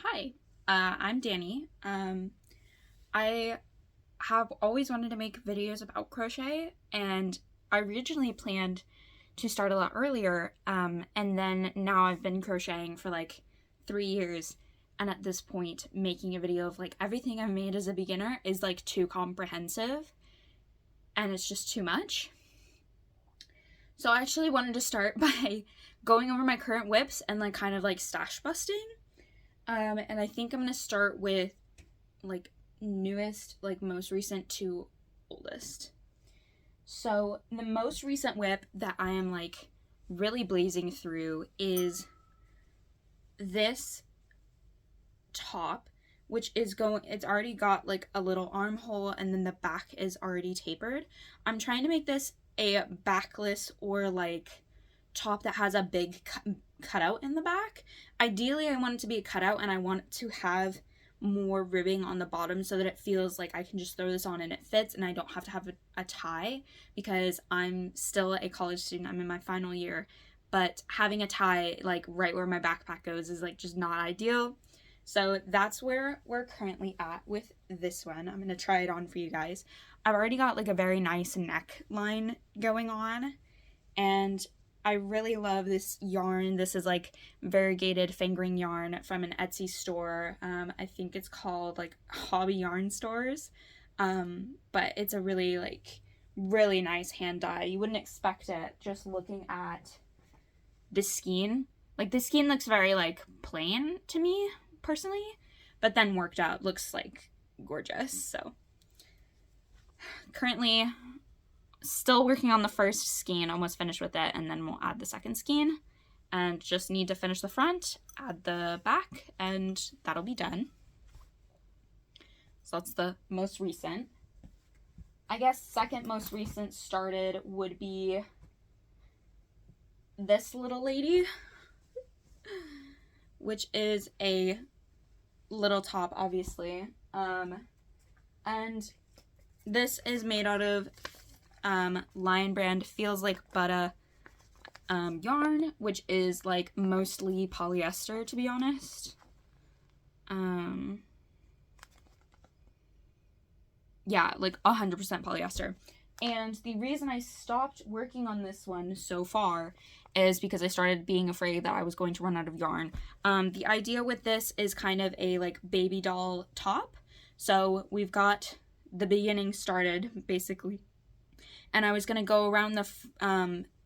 Hi, I'm Danny. I have always wanted to make videos about crochet, and I originally planned to start a lot earlier, and then now I've been crocheting for like 3 years, and at this point, making a video of like everything I've made as a beginner is like too comprehensive, and it's just too much. So I actually wanted to start by going over my current WIPs and like kind of like stash busting. And I think I'm gonna start with like newest, like most recent to oldest. So the most recent WIP that I am like really blazing through is this top, which is it's already got like a little armhole and then the back is already tapered. I'm trying to make this a backless or like top that has a big cutout in the back. Ideally, I want it to be a cutout and I want to have more ribbing on the bottom so that it feels like I can just throw this on and it fits and I don't have to have a tie, because I'm still a college student. I'm in my final year, but having a tie like right where my backpack goes is like just not ideal. So that's where we're currently at with this one. I'm going to try it on for you guys. I've already got like a very nice neckline going on, and I really love this yarn. This is like variegated fingering yarn from an Etsy store. I think it's called like Hobby Yarn Stores. But it's a really nice hand dye. You wouldn't expect it just looking at the skein. Like the skein looks very like plain to me personally, but then worked out looks like gorgeous. So currently still working on the first skein, almost finished with it, and then we'll add the second skein and just need to finish the front, add the back, and that'll be done. So that's the most recent. I guess second most recent started would be this little lady, which is a little top, obviously, and this is made out of Lion Brand Feels Like Butter yarn, which is like mostly polyester, to be honest. Yeah, like 100% polyester. And the reason I stopped working on this one so far is because I started being afraid that I was going to run out of yarn. The idea with this is kind of a like baby doll top. So we've got the beginning started basically, and I was going to go around the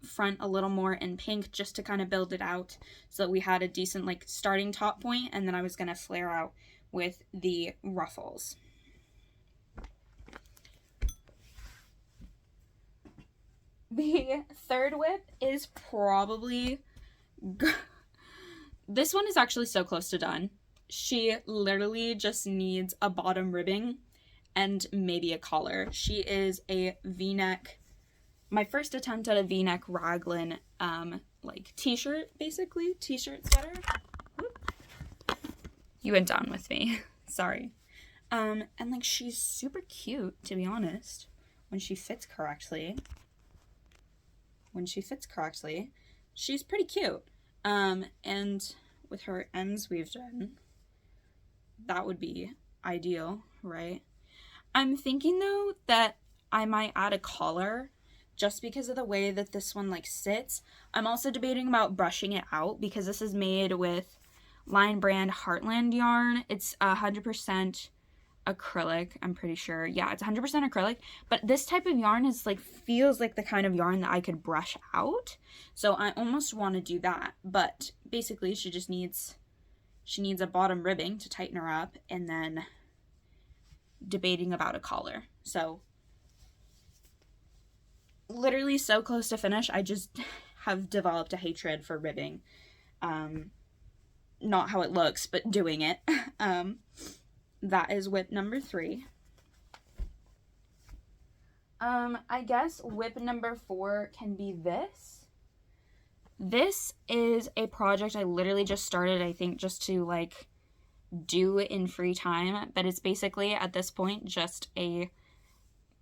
front a little more in pink just to kind of build it out so that we had a decent like starting top point, and then I was going to flare out with the ruffles. The third WIP is probably this one is actually so close to done. She literally just needs a bottom ribbing and maybe a collar. She is a v-neck, my first attempt at a v-neck raglan like t-shirt, basically t-shirt sweater. You went down with me. Sorry. And like she's super cute, to be honest, when she fits correctly. She's pretty cute. And with her ends we've done, that would be ideal, right? I'm thinking though that I might add a collar just because of the way that this one like sits. I'm also debating about brushing it out because this is made with Lion Brand Heartland yarn. It's 100% acrylic, I'm pretty sure. Yeah, it's 100% acrylic, but this type of yarn is like feels like the kind of yarn that I could brush out. So I almost want to do that, but basically she needs a bottom ribbing to tighten her up, and then debating about a collar. So literally so close to finish. I just have developed a hatred for ribbing. Not how it looks, but doing it. That is WIP number 3. I guess WIP number 4 can be this. This is a project I literally just started, I think, just to like do in free time, but it's basically at this point just a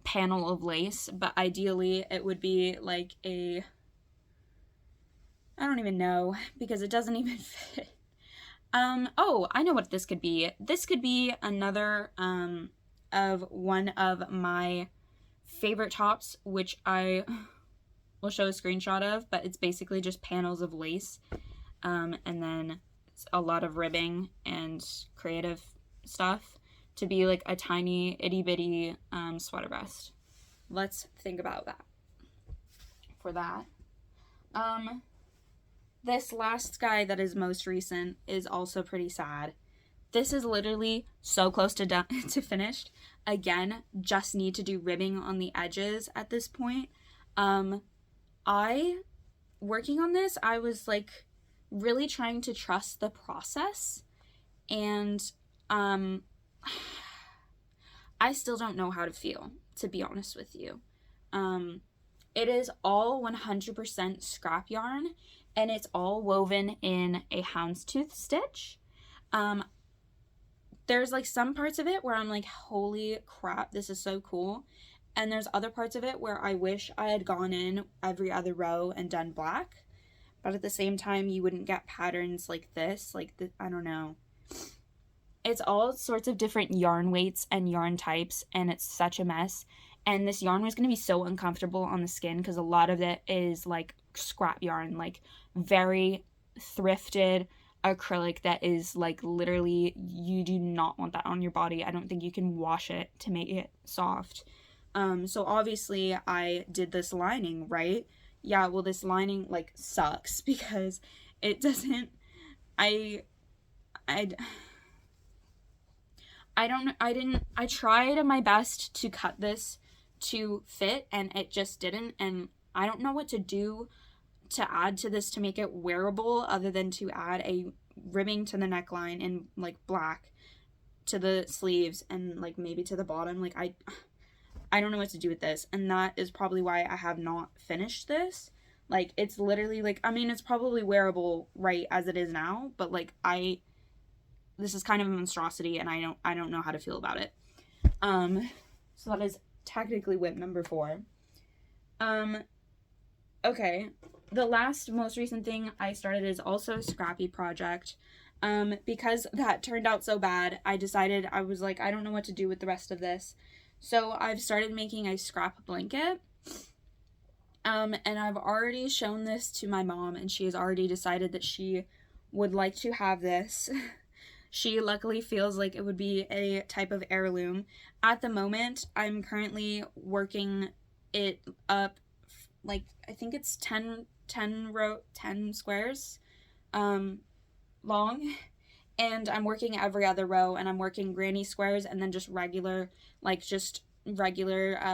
panel of lace, but ideally it would be like I don't even know because it doesn't even fit. Oh, I know what this could be. This could be another, of one of my favorite tops, which I will show a screenshot of, but it's basically just panels of lace, and then a lot of ribbing and creative stuff to be like a tiny itty bitty sweater vest. Let's think about that. For that, this last guy that is most recent is also pretty sad. This is literally so close to done to finished. Again, just need to do ribbing on the edges at this point. I working on this, I was like really trying to trust the process, and I still don't know how to feel, to be honest with you. It is all 100% scrap yarn, and it's all woven in a houndstooth stitch. There's like some parts of it where I'm like, holy crap, this is so cool. And there's other parts of it where I wish I had gone in every other row and done black. But at the same time, you wouldn't get patterns like this. I don't know. It's all sorts of different yarn weights and yarn types, and it's such a mess. And this yarn was going to be so uncomfortable on the skin because a lot of it is like scrap yarn, like very thrifted acrylic that is like literally, you do not want that on your body. I don't think you can wash it to make it soft. So obviously I did this lining, right? Yeah, well, this lining like sucks because it doesn't, I tried my best to cut this to fit and it just didn't, and I don't know what to do to add to this to make it wearable other than to add a ribbing to the neckline and like black to the sleeves and like maybe to the bottom. Like I don't know what to do with this, and that is probably why I have not finished this. Like it's literally like, I mean, it's probably wearable right as it is now, but like this is kind of a monstrosity and I don't know how to feel about it. So that is technically WIP number 4. Okay, the last most recent thing I started is also a scrappy project. Because that turned out so bad, I decided, I was like, I don't know what to do with the rest of this. So I've started making a scrap blanket. And I've already shown this to my mom, and she has already decided that she would like to have this. She luckily feels like it would be a type of heirloom. At the moment, I'm currently working it up, like, I think it's 10 squares long, and I'm working every other row, and I'm working granny squares and then just regular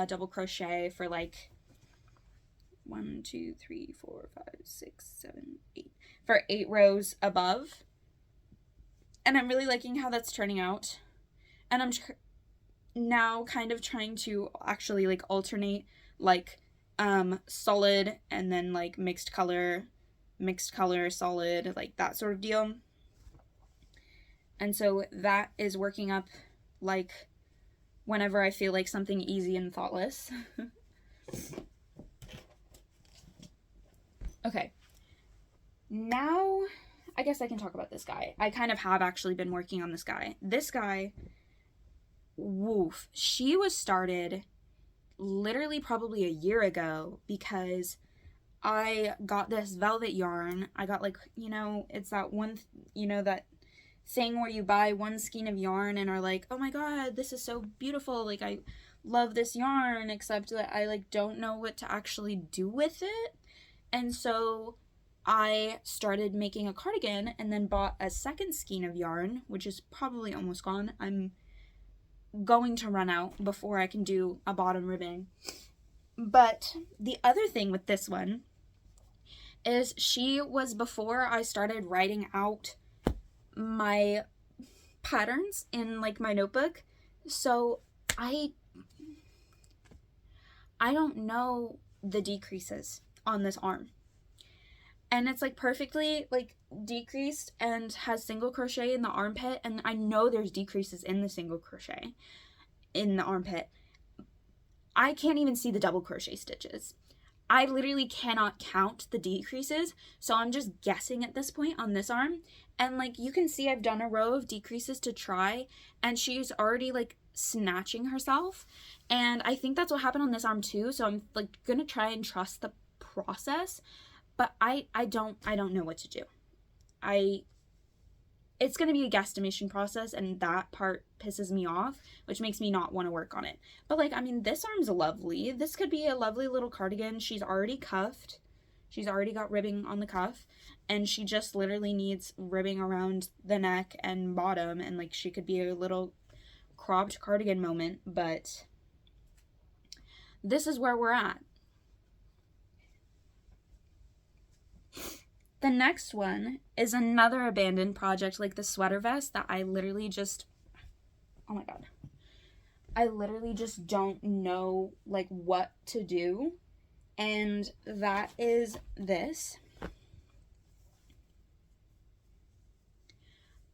double crochet for like 1, 2, 3, 4, 5, 6, 7, 8 for 8 rows above. And I'm really liking how that's turning out. And I'm now kind of trying to actually like alternate like solid and then like mixed color, solid, like that sort of deal. And so that is working up like whenever I feel like something easy and thoughtless. Okay. Now I guess I can talk about this guy. I kind of have actually been working on this guy. This guy, woof, she was started literally probably a year ago because I got this velvet yarn. I got like, it's that one, that thing where you buy one skein of yarn and are like, oh my god, this is so beautiful. Like, I love this yarn, except that I like don't know what to actually do with it. And so I started making a cardigan and then bought a second skein of yarn, which is probably almost gone. I'm going to run out before I can do a bottom ribbing. But the other thing with this one is she was before I started writing out my patterns in like my notebook. So I don't know the decreases on this arm. And it's like perfectly like decreased and has single crochet in the armpit, and I know there's decreases in the single crochet in the armpit. I can't even see the double crochet stitches. I literally cannot count the decreases, so I'm just guessing at this point on this arm. And like you can see, I've done a row of decreases to try, and she's already like snatching herself. And I think that's what happened on this arm too, so I'm like gonna try and trust the process, but I don't know what to do. It's going to be a guesstimation process, and that part pisses me off, which makes me not want to work on it. But like, I mean, this arm's lovely. This could be a lovely little cardigan. She's already cuffed. She's already got ribbing on the cuff, and she just literally needs ribbing around the neck and bottom, and like she could be a little cropped cardigan moment, but this is where we're at. The next one is another abandoned project, like the sweater vest that I literally just, oh my god, I literally just don't know like what to do, and that is this.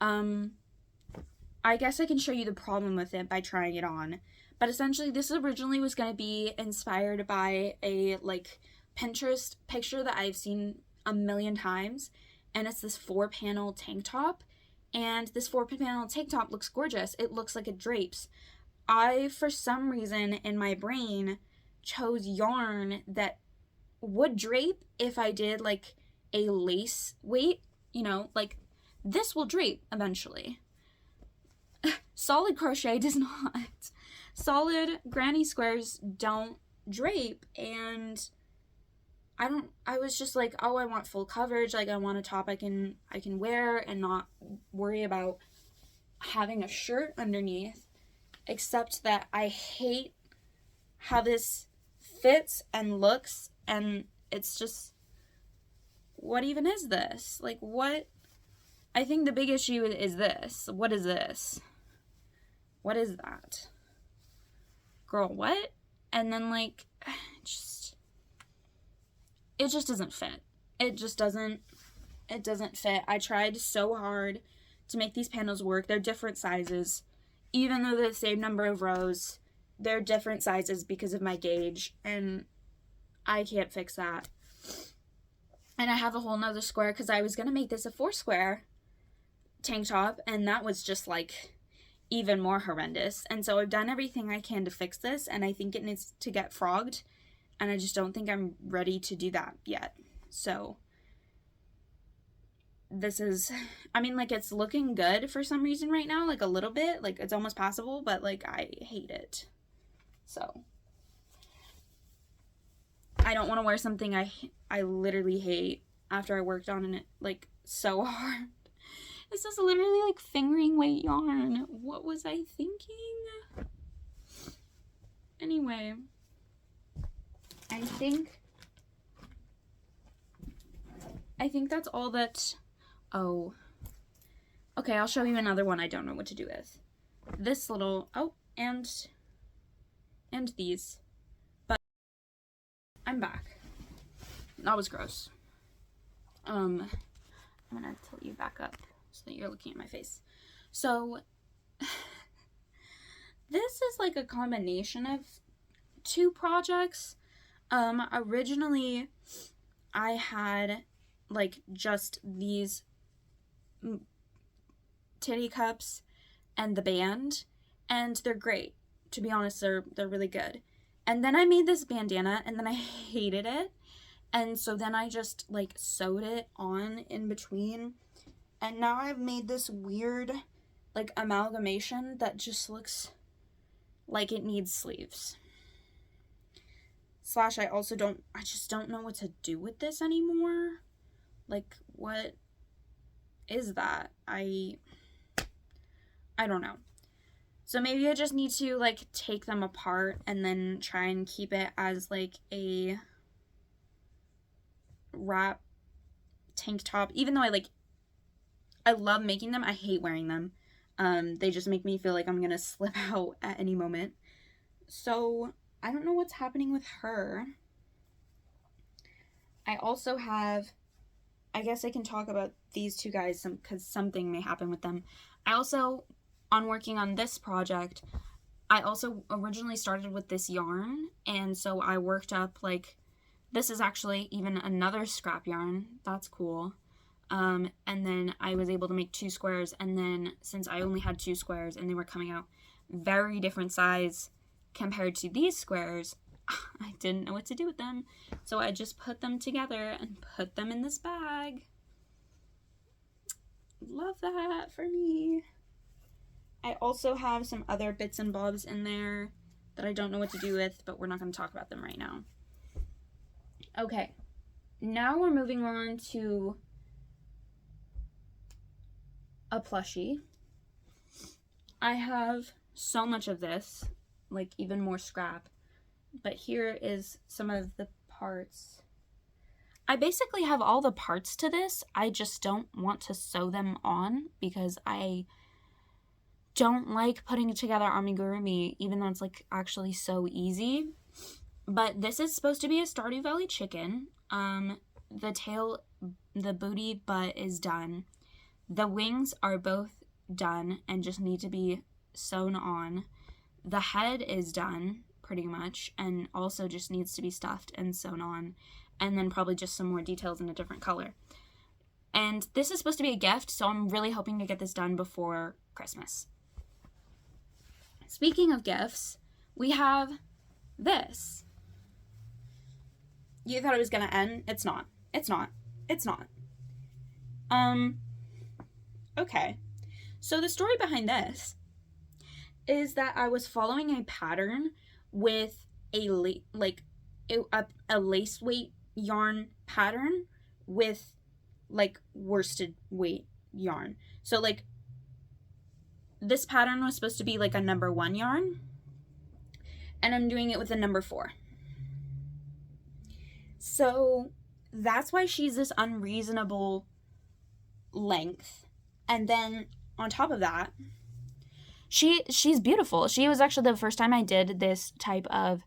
I guess I can show you the problem with it by trying it on, but essentially this originally was going to be inspired by a like Pinterest picture that I've seen a million times, and it's this 4-panel tank top, and this 4-panel tank top looks gorgeous. It looks like it drapes. I, for some reason in my brain, chose yarn that would drape if I did like a lace weight, you know, like this will drape eventually. Solid crochet does not. Solid granny squares don't drape, and I was just like, oh, I want full coverage. Like, I want a top I can wear and not worry about having a shirt underneath, except that I hate how this fits and looks, and it's just, what even is this? Like, what? I think the big issue is this. What is this? What is that? Girl, what? And then, like, it just doesn't fit. It doesn't fit. I tried so hard to make these panels work. They're different sizes. Even though they're the same number of rows, they're different sizes because of my gauge, and I can't fix that. And I have a whole nother square because I was going to make this a 4-square tank top, and that was just like even more horrendous. And so I've done everything I can to fix this, and I think it needs to get frogged, and I just don't think I'm ready to do that yet. So this is, I mean, like, it's looking good for some reason right now, like a little bit, like it's almost passable, but like I hate it. So I don't want to wear something I literally hate after I worked on it like so hard. This is literally like fingering weight yarn. What was I thinking? Anyway, I think that's all that. Oh, okay, I'll show you another one I don't know what to do with. This little, oh, and these. But I'm back. That was gross. I'm gonna tilt you back up so that you're looking at my face. So this is like a combination of 2 projects. Originally I had like just these titty cups and the band, and they're great. To be honest, they're really good. And then I made this bandana, and then I hated it, and so then I just like sewed it on in between, and now I've made this weird like amalgamation that just looks like it needs sleeves. Slash, I just don't know what to do with this anymore. Like, what is that? I don't know. So maybe I just need to like take them apart and then try and keep it as like a wrap tank top. Even though I love making them, I hate wearing them. They just make me feel like I'm gonna slip out at any moment. So I don't know what's happening with her. I also have, I guess I can talk about these 2 guys because something may happen with them. I also, on working on this project, I also originally started with this yarn, and so I worked up like This is actually even another scrap yarn. That's cool. And then I was able to make 2 squares, and then since I only had 2 squares and they were coming out very different size compared to these squares, I didn't know what to do with them. So I just put them together and put them in this bag. Love that for me. I also have some other bits and bobs in there that I don't know what to do with, but we're not going to talk about them right now. Okay, now we're moving on to a plushie. I have so much of this, like even more scrap, but here is some of the parts. I basically have all the parts to this. I just don't want to sew them on because I don't like putting together amigurumi, even though it's like actually so easy. But this is supposed to be a Stardew Valley chicken. The tail, the booty butt is done. The wings are both done and just need to be sewn on. The head is done pretty much and also just needs to be stuffed and sewn on. And then probably just some more details in a different color. And this is supposed to be a gift, so I'm really hoping to get this done before Christmas. Speaking of gifts, we have this. You thought it was gonna end? It's not. It's not. It's not. Okay. So the story behind this is that I was following a pattern with a lace weight yarn pattern with like worsted weight yarn. So like this pattern was supposed to be like a number 1 yarn, and I'm doing it with a number 4. So that's why she's this unreasonable length. And then on top of that, she's beautiful. She was actually the first time I did this type of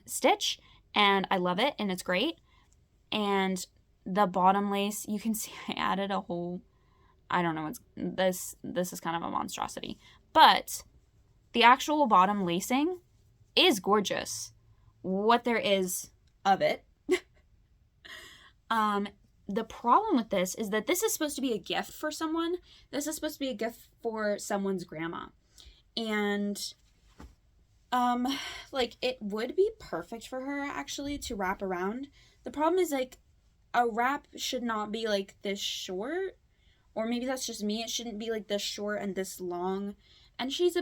stitch, and I love it, and it's great. And the bottom lace, you can see I added a whole, I don't know, this is kind of a monstrosity, but the actual bottom lacing is gorgeous, what there is of it. The problem with this is that this is supposed to be a gift for someone. This is supposed to be a gift for someone's grandma. And like it would be perfect for her actually to wrap around. The problem is like a wrap should not be like this short, or maybe that's just me. It shouldn't be like this short and this long. And she's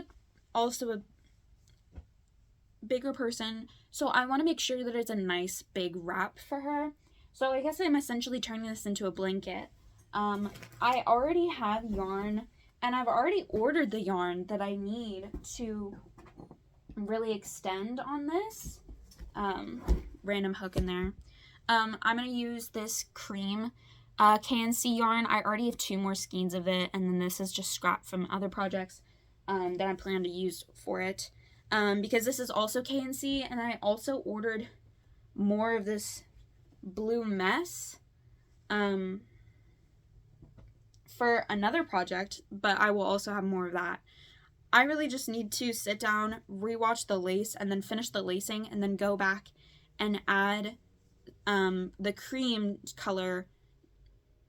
also a bigger person, so I want to make sure that it's a nice big wrap for her. So I guess I'm essentially turning this into a blanket. I already have yarn, and I've already ordered the yarn that I need to really extend on this. Random hook in there. I'm going to use this cream KNC yarn. I already have 2 more skeins of it, and then this is just scrap from other projects that I plan to use for it. Because this is also KNC, and I also ordered more of this blue mess for another project, but I will also have more of that. I really just need to sit down, rewatch the lace, and then finish the lacing, and then go back and add the cream color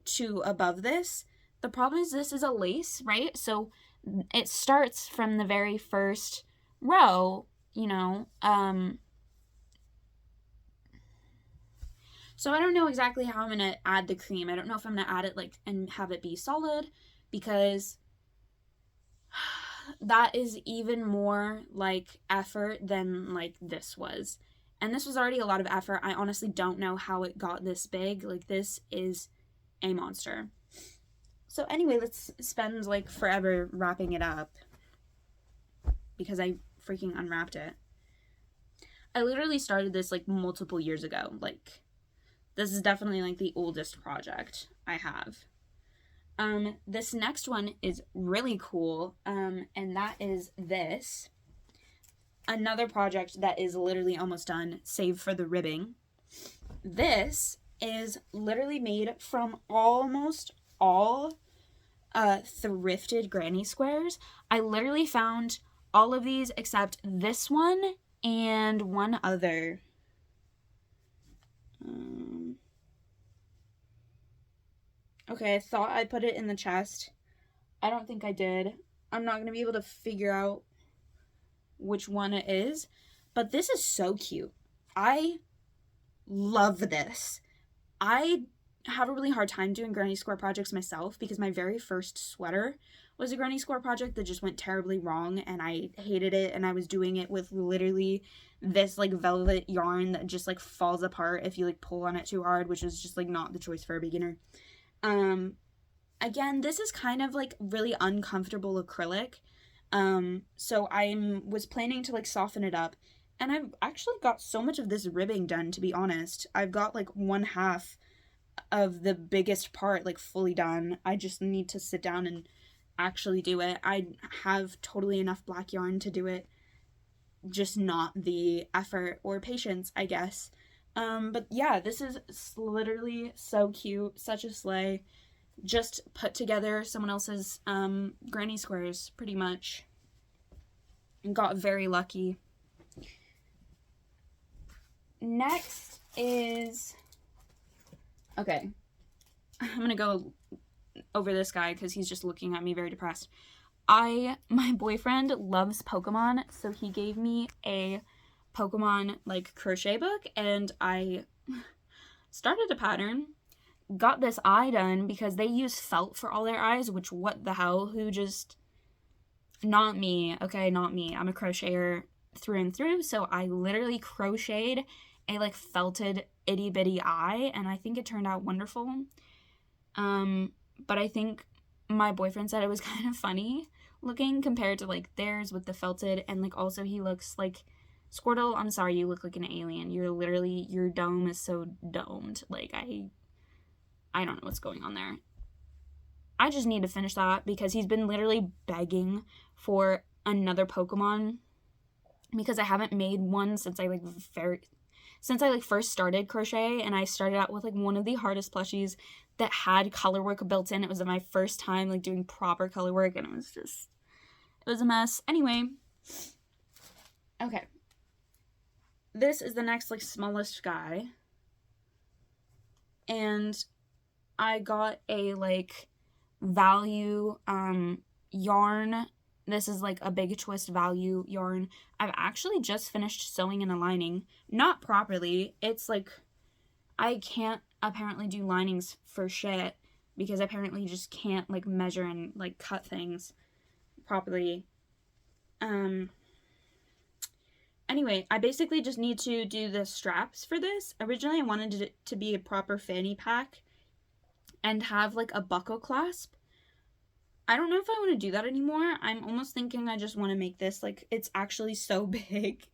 to above this. The problem is this is a lace, right? So it starts from the very first row, you know, so I don't know exactly how I'm going to add the cream. I don't know if I'm going to add it like and have it be solid, because that is even more like effort than like this was. And this was already a lot of effort. I honestly don't know how it got this big. Like this is a monster. So anyway, let's spend like forever wrapping it up because I freaking unwrapped it. I literally started this like multiple years ago. Like this is definitely like the oldest project I have. This next one is really cool, and that is this. Another project that is literally almost done, save for the ribbing. This is literally made from almost all thrifted granny squares. I literally found all of these except this one and one other. Okay, I thought I put it in the chest. I don't think I did. I'm not going to be able to figure out which one it is. But this is so cute. I love this. I have a really hard time doing granny square projects myself because my very first sweater was a granny square project that just went terribly wrong and I hated it, and I was doing it with literally this like velvet yarn that just like falls apart if you like pull on it too hard, which is just like not the choice for a beginner. Again, this is kind of like really uncomfortable acrylic. So I was planning to like soften it up, and I've actually got so much of this ribbing done, to be honest. I've got like 1/2 of the biggest part like fully done. I just need to sit down and actually do it. I have totally enough black yarn to do it, just not the effort or patience, I guess. But yeah, this is literally so cute, such a slay. Just put together someone else's granny squares, pretty much. And got very lucky. Next is... Okay. I'm gonna go over this guy because he's just looking at me very depressed. My boyfriend loves Pokemon, so he gave me a Pokemon like crochet book, and I started a pattern. Got this eye done because they use felt for all their eyes, which what the hell, not me, okay, not me. I'm a crocheter through and through, so I literally crocheted a like felted itty bitty eye, and I think it turned out wonderful. But I think my boyfriend said it was kind of funny looking compared to like theirs with the felted, and like also he looks like Squirtle. I'm sorry, you look like an alien. Your dome is so domed. Like I don't know what's going on there. I just need to finish that because he's been literally begging for another Pokemon because I haven't made one since I first started crochet, and I started out with like one of the hardest plushies that had color work built in. It was my first time like doing proper color work, and it was a mess. Anyway, okay. This is the next like smallest guy, and I got a like value yarn. This is like a big twist value yarn. I've actually just finished sewing and aligning. Not properly. It's like I can't apparently do linings for shit because apparently you just can't like measure and like cut things properly. Anyway, I basically just need to do the straps for this. Originally I wanted it to be a proper fanny pack and have like a buckle clasp. I don't know if I want to do that anymore. I'm almost thinking I just want to make this like, it's actually so big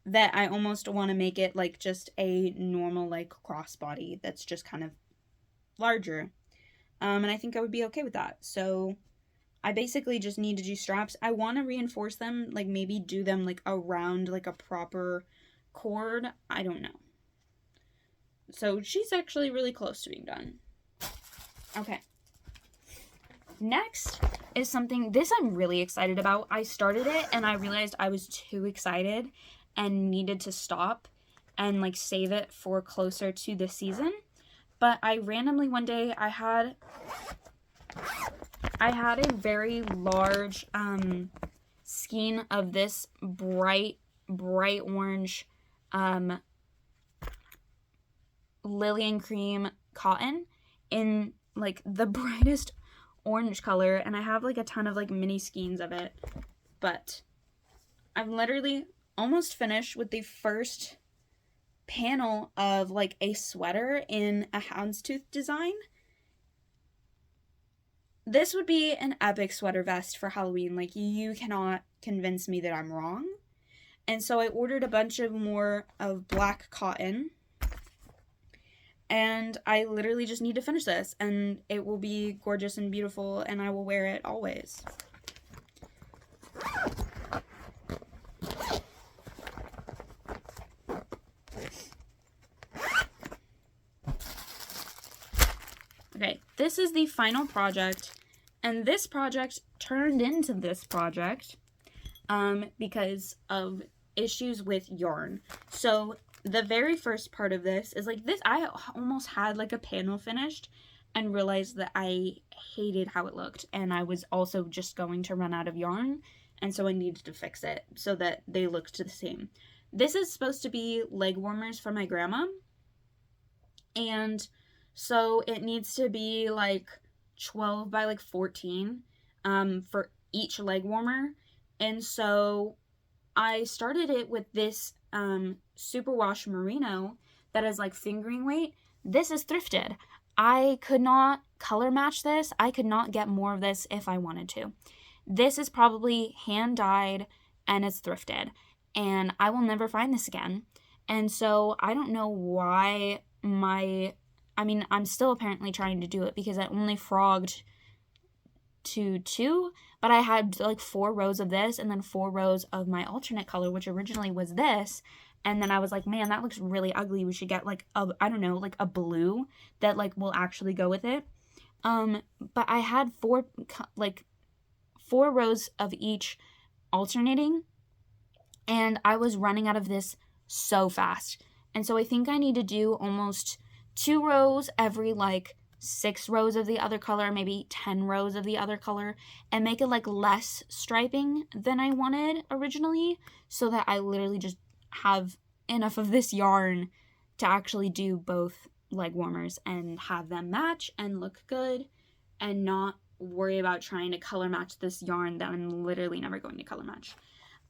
that I almost want to make it like just a normal like crossbody that's just kind of larger. And I think I would be okay with that. So I basically just need to do straps. I want to reinforce them, like maybe do them like around like a proper cord. I don't know. So she's actually really close to being done. Okay. Next is something, this I'm really excited about. I started it and I realized I was too excited and needed to stop and like save it for closer to the season. But I randomly one day, I had a very large skein of this bright orange Lillian cream cotton in like the brightest orange color, and I have like a ton of like mini skeins of it, but I'm literally almost finished with the first panel of like a sweater in a houndstooth design. This would be an epic sweater vest for Halloween. Like, you cannot convince me that I'm wrong. And so I ordered a bunch of more of black cotton, and I literally just need to finish this, and it will be gorgeous and beautiful, and I will wear it always. Okay, this is the final project, and this project turned into this project because of issues with yarn. So the very first part of this is like this. I almost had like a panel finished and realized that I hated how it looked, and I was also just going to run out of yarn, and so I needed to fix it so that they looked the same. This is supposed to be leg warmers for my grandma, and so it needs to be like 12 by like 14 for each leg warmer. And so I started it with this superwash merino that is like fingering weight. This is thrifted. I could not color match this. I could not get more of this if I wanted to. This is probably hand dyed and it's thrifted, and I will never find this again. And so I don't know why I'm still apparently trying to do it because I only frogged to 2, but I had like 4 rows of this and then 4 rows of my alternate color, which originally was this. And then I was like, man, that looks really ugly. We should get like I don't know, like a blue that like will actually go with it. But I had 4 rows of each alternating, and I was running out of this so fast. And so I think I need to do almost 2 rows every like 6 rows of the other color, maybe 10 rows of the other color, and make it like less striping than I wanted originally, so that I literally just have enough of this yarn to actually do both leg warmers and have them match and look good, and not worry about trying to color match this yarn that I'm literally never going to color match.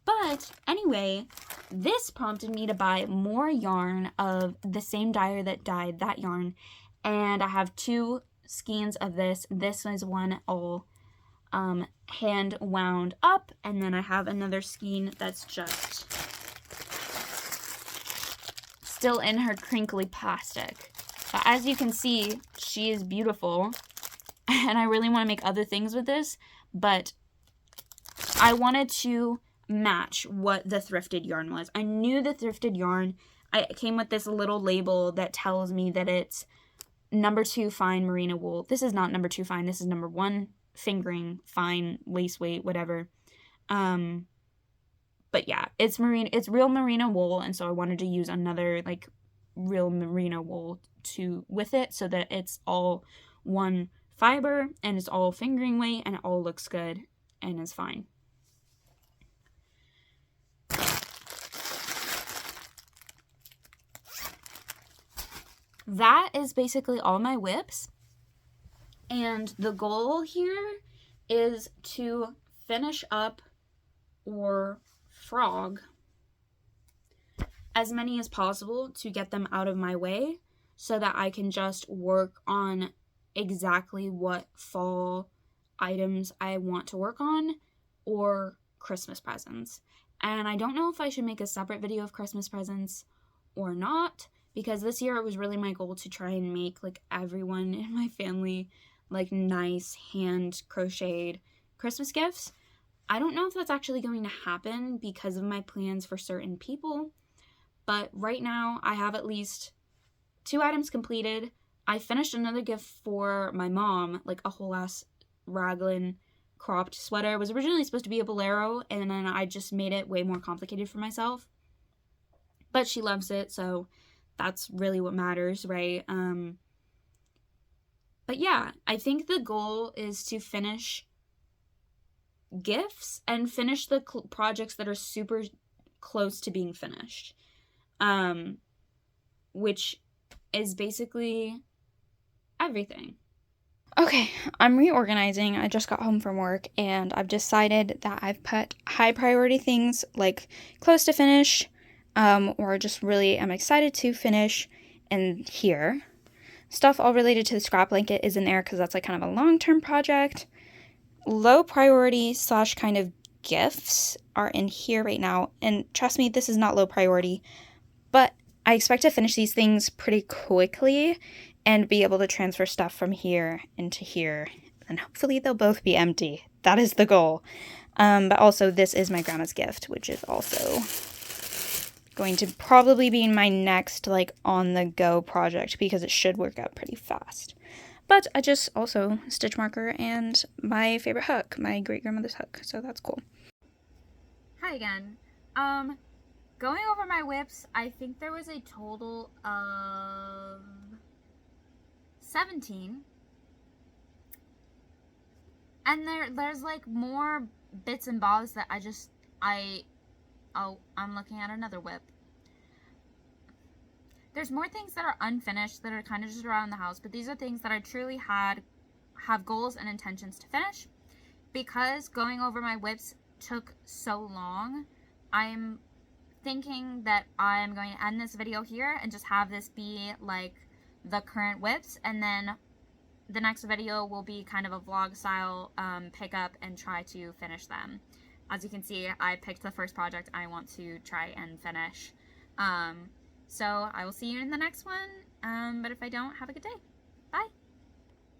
But anyway, this prompted me to buy more yarn of the same dyer that dyed that yarn, and I have 2 skeins of this. This is one all hand wound up, and then I have another skein that's just still in her crinkly plastic. But as you can see, she is beautiful, and I really want to make other things with this, but I wanted to match what the thrifted yarn was. I knew the thrifted yarn, I came with this little label that tells me that it's number 2 fine merino wool. This is not number 2 fine, this is number 1 fingering fine lace weight, whatever. But yeah, it's real merino wool, and so I wanted to use another like real merino wool with it, so that it's all one fiber and it's all fingering weight and it all looks good and is fine. That is basically all my WIPs, and the goal here is to finish up or frog as many as possible to get them out of my way, so that I can just work on exactly what fall items I want to work on or Christmas presents. And I don't know if I should make a separate video of Christmas presents or not, because this year it was really my goal to try and make like everyone in my family like nice hand crocheted Christmas gifts. I don't know if that's actually going to happen because of my plans for certain people, but right now I have at least 2 items completed. I finished another gift for my mom, like a whole ass raglan cropped sweater. It was originally supposed to be a bolero, and then I just made it way more complicated for myself. But she loves it, so that's really what matters, right? But yeah, I think the goal is to finish gifts and finish the projects that are super close to being finished, which is basically everything. Okay, I'm reorganizing. I just got home from work, and I've decided that I've put high priority things like close to finish, or just really am excited to finish in here. Stuff all related to the scrap blanket is in there because that's like kind of a long-term project. Low priority / kind of gifts are in here right now, and trust me, this is not low priority, but I expect to finish these things pretty quickly and be able to transfer stuff from here into here, and hopefully they'll both be empty. That is the goal. But also, this is my grandma's gift, which is also going to probably be my next like on-the-go project because it should work out pretty fast. But I just also stitch marker and my favorite hook, my great-grandmother's hook, so that's cool. Hi again. going over my WIPS, I think there was a total of 17. And there's like more bits and bobs that I'm looking at another WIP. There's more things that are unfinished that are kind of just around the house, but these are things that I truly have goals and intentions to finish. Because going over my WIPs took so long, I'm thinking that I'm going to end this video here and just have this be like the current WIPs, and then the next video will be kind of a vlog style pickup and try to finish them. As you can see, I picked the first project I want to try and finish. So I will see you in the next one, but if I don't, have a good day. Bye!